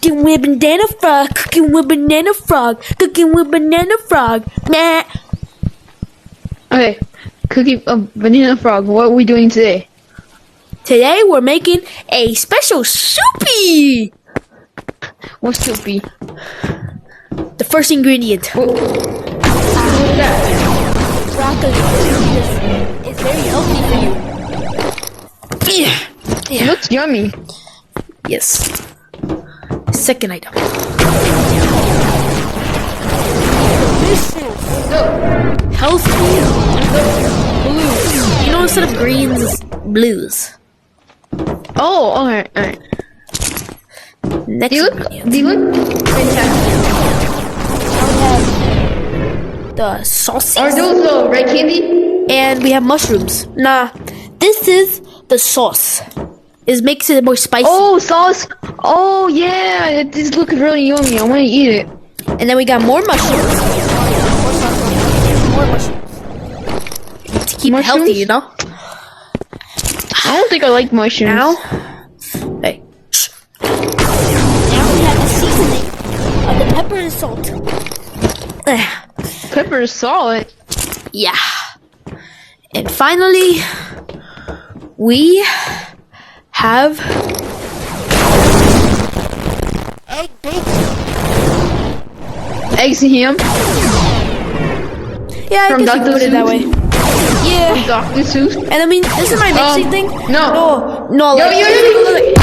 Cooking with banana frog. Cooking with banana frog. Cooking with banana frog. Nah. Okay, cookie banana frog. What are we doing today? Today we're making a special soupy. What's soupy? The first ingredient. What's that? Broccoli. It's very healthy for you. Yeah. It looks yummy. Yes. Second item. Healthy. Blues. You know, instead of greens, it's blues. Oh, alright. Next They ingredient. look fantastic. The sauces. Are those red candy? And we have mushrooms. Nah, this is the sauce. It makes it more spicy. Oh, sauce. Oh, yeah. This looks really yummy. I want to eat it. And then we got more mushrooms. More mushrooms. To keep it healthy, you know? I don't think I like mushrooms. Now, hey. Shh. Now we have the seasoning of the pepper and salt. Pepper and salt. Yeah. And finally, we have egg bacon. Eggs and ham. Yeah, I From guess you Dr. could put it that way. Seuss? Yeah. Dr. Seuss. And I mean, this is my mixing thing. No. No, Yo, like, yo, yo, yo.